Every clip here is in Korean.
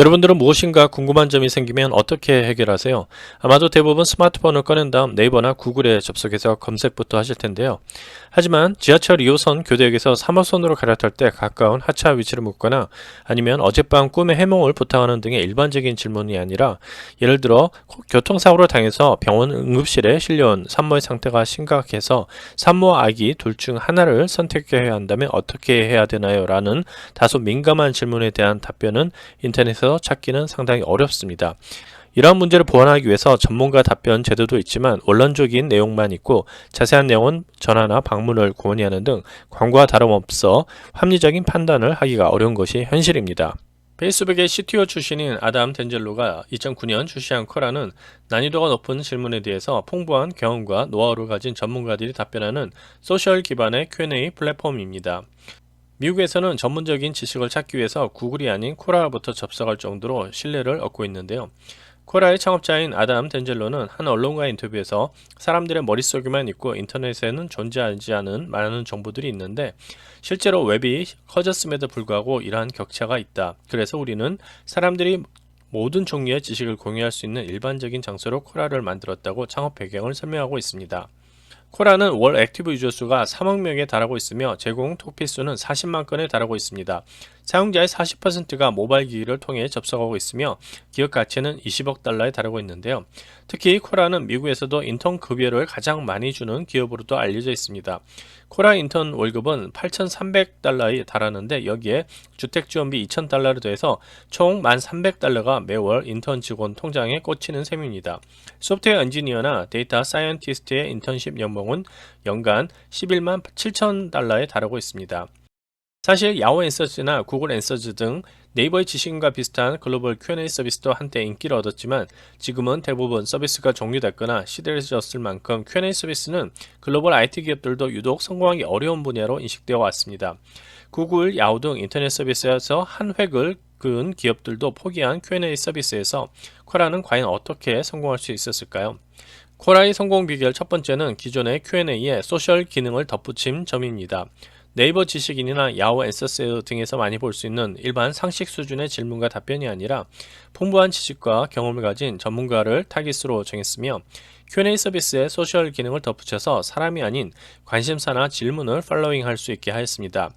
여러분들은 무엇인가 궁금한 점이 생기면 어떻게 해결하세요? 아마도 대부분 스마트폰을 꺼낸 다음 네이버나 구글에 접속해서 검색부터 하실 텐데요. 하지만 지하철 2호선 교대역에서 3호선으로 갈아탈 때 가까운 하차 위치를 묻거나 아니면 어젯밤 꿈의 해몽을 부탁하는 등의 일반적인 질문이 아니라, 예를 들어 교통사고를 당해서 병원 응급실에 실려온 산모의 상태가 심각해서 산모와 아기 둘 중 하나를 선택해야 한다면 어떻게 해야 되나요? 라는 다소 민감한 질문에 대한 답변은 인터넷에서 찾기는 상당히 어렵습니다. 이러한 문제를 보완하기 위해서 전문가 답변 제도도 있지만 원론적인 내용만 있고 자세한 내용은 전화나 방문을 권유하는 등 광고와 다름없어 합리적인 판단을 하기가 어려운 것이 현실입니다. 페이스북의 CTO 출신인 아담 덴젤로가 2009년 출시한 쿼라는 난이도가 높은 질문에 대해서 풍부한 경험과 노하우를 가진 전문가들이 답변하는 소셜 기반의 Q&A 플랫폼입니다. 미국에서는 전문적인 지식을 찾기 위해서 구글이 아닌 쿼라부터 접속할 정도로 신뢰를 얻고 있는데요. 쿼라의 창업자인 아담 덴젤로는 한 언론과 인터뷰에서 사람들의 머릿속에만 있고 인터넷에는 존재하지 않은 많은 정보들이 있는데 실제로 웹이 커졌음에도 불구하고 이러한 격차가 있다. 그래서 우리는 사람들이 모든 종류의 지식을 공유할 수 있는 일반적인 장소로 쿼라를 만들었다고 창업 배경을 설명하고 있습니다. 쿼라는 월 액티브 유저 수가 3억 명에 달하고 있으며 제공 토피 수는 40만 건에 달하고 있습니다. 사용자의 40%가 모바일 기기를 통해 접속하고 있으며 기업 가치는 20억 달러에 달하고 있는데요. 특히 쿼라는 미국에서도 인턴 급여를 가장 많이 주는 기업으로도 알려져 있습니다. 쿼라 인턴 월급은 8,300달러에 달하는데 여기에 주택지원비 2,000달러를 더해서 총 1,300달러가 매월 인턴 직원 통장에 꽂히는 셈입니다. 소프트웨어 엔지니어나 데이터 사이언티스트의 인턴십 연봉은 연간 11만 7천 달러에 달하고 있습니다. 사실 야후 앤서즈나 구글 앤서즈 등 네이버의 지식인과 비슷한 글로벌 Q&A 서비스도 한때 인기를 얻었지만 지금은 대부분 서비스가 종료됐거나 시들해졌을 만큼 Q&A 서비스는 글로벌 IT 기업들도 유독 성공하기 어려운 분야로 인식되어 왔습니다. 구글, 야후 등 인터넷 서비스에서 한 획을 그은 기업들도 포기한 Q&A 서비스에서 쿼라는 과연 어떻게 성공할 수 있었을까요? 쿼라의 성공 비결 첫 번째는 기존의 Q&A에 소셜 기능을 덧붙인 점입니다. 네이버 지식인이나 야후 앤서스 등에서 많이 볼 수 있는 일반 상식 수준의 질문과 답변이 아니라 풍부한 지식과 경험을 가진 전문가를 타깃으로 정했으며 Q&A 서비스에 소셜 기능을 덧붙여서 사람이 아닌 관심사나 질문을 팔로잉할 수 있게 하였습니다.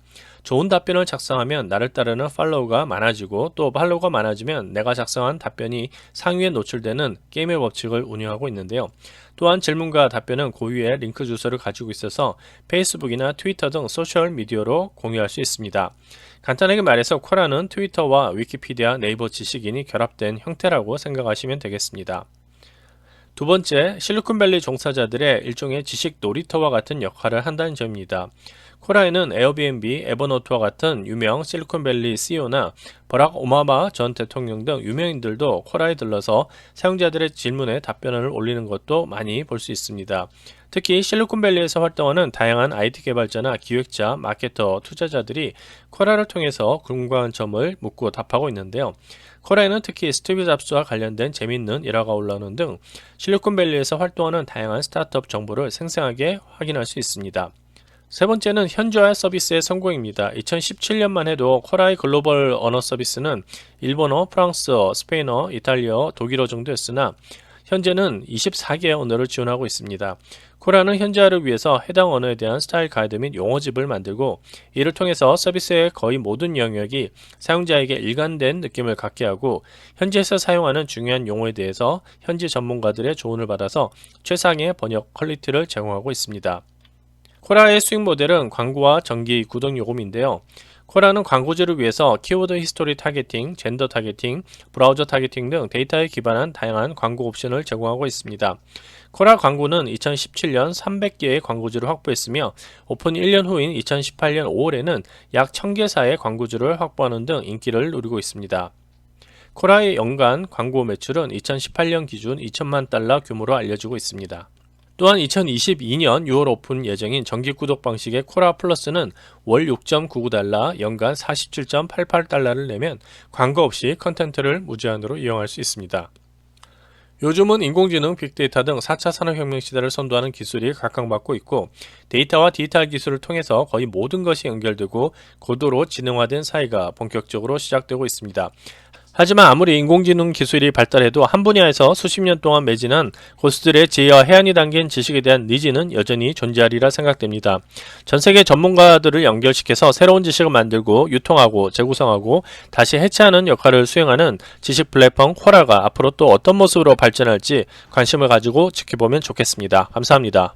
좋은 답변을 작성하면 나를 따르는 팔로우가 많아지고 또 팔로우가 많아지면 내가 작성한 답변이 상위에 노출되는 게임의 법칙을 운영하고 있는데요. 또한 질문과 답변은 고유의 링크 주소를 가지고 있어서 페이스북이나 트위터 등 소셜미디어로 공유할 수 있습니다. 간단하게 말해서 쿼라는 트위터와 위키피디아, 네이버 지식인이 결합된 형태라고 생각하시면 되겠습니다. 두 번째, 실리콘밸리 종사자들의 일종의 지식 놀이터와 같은 역할을 한다는 점입니다. 쿼라에는 에어비앤비, 에버노트와 같은 유명 실리콘밸리 CEO나 버락 오바마 전 대통령 등 유명인들도 쿼라에 들러서 사용자들의 질문에 답변을 올리는 것도 많이 볼 수 있습니다. 특히 실리콘밸리에서 활동하는 다양한 IT 개발자나 기획자, 마케터, 투자자들이 쿼라를 통해서 궁금한 점을 묻고 답하고 있는데요. 쿼라에는 특히 스티브 잡스와 관련된 재미있는 일화가 올라오는 등 실리콘밸리에서 활동하는 다양한 스타트업 정보를 생생하게 확인할 수 있습니다. 세 번째는 현지화 서비스의 성공입니다. 2017년만 해도 쿼라의 글로벌 언어 서비스는 일본어, 프랑스어, 스페인어, 이탈리아, 독일어 정도였으나 현재는 24개의 언어를 지원하고 있습니다. 쿼라는 현지화를 위해서 해당 언어에 대한 스타일 가이드 및 용어집을 만들고 이를 통해서 서비스의 거의 모든 영역이 사용자에게 일관된 느낌을 갖게 하고 현지에서 사용하는 중요한 용어에 대해서 현지 전문가들의 조언을 받아서 최상의 번역 퀄리티를 제공하고 있습니다. 쿼라의 수익 모델은 광고와 정기 구독 요금인데요. 쿼라는 광고주를 위해서 키워드 히스토리 타겟팅, 젠더 타겟팅, 브라우저 타겟팅 등 데이터에 기반한 다양한 광고 옵션을 제공하고 있습니다. 쿼라 광고는 2017년 300개의 광고주를 확보했으며 오픈 1년 후인 2018년 5월에는 약 1000개사의 광고주를 확보하는 등 인기를 누리고 있습니다. 쿼라의 연간 광고 매출은 2018년 기준 2천만 달러 규모로 알려지고 있습니다. 또한 2022년 6월 오픈 예정인 정기 구독 방식의 쿼라 플러스는 월 6.99달러, 연간 47.88달러를 내면 광고 없이 컨텐츠를 무제한으로 이용할 수 있습니다. 요즘은 인공지능, 빅데이터 등 4차 산업혁명 시대를 선도하는 기술이 각광받고 있고 데이터와 디지털 기술을 통해서 거의 모든 것이 연결되고 고도로 지능화된 사회가 본격적으로 시작되고 있습니다. 하지만 아무리 인공지능 기술이 발달해도 한 분야에서 수십 년 동안 매진한 고수들의 지혜와 해안이 담긴 지식에 대한 니즈는 여전히 존재하리라 생각됩니다. 전 세계 전문가들을 연결시켜서 새로운 지식을 만들고 유통하고 재구성하고 다시 해체하는 역할을 수행하는 지식 플랫폼 쿼라가 앞으로 또 어떤 모습으로 발전할지 관심을 가지고 지켜보면 좋겠습니다. 감사합니다.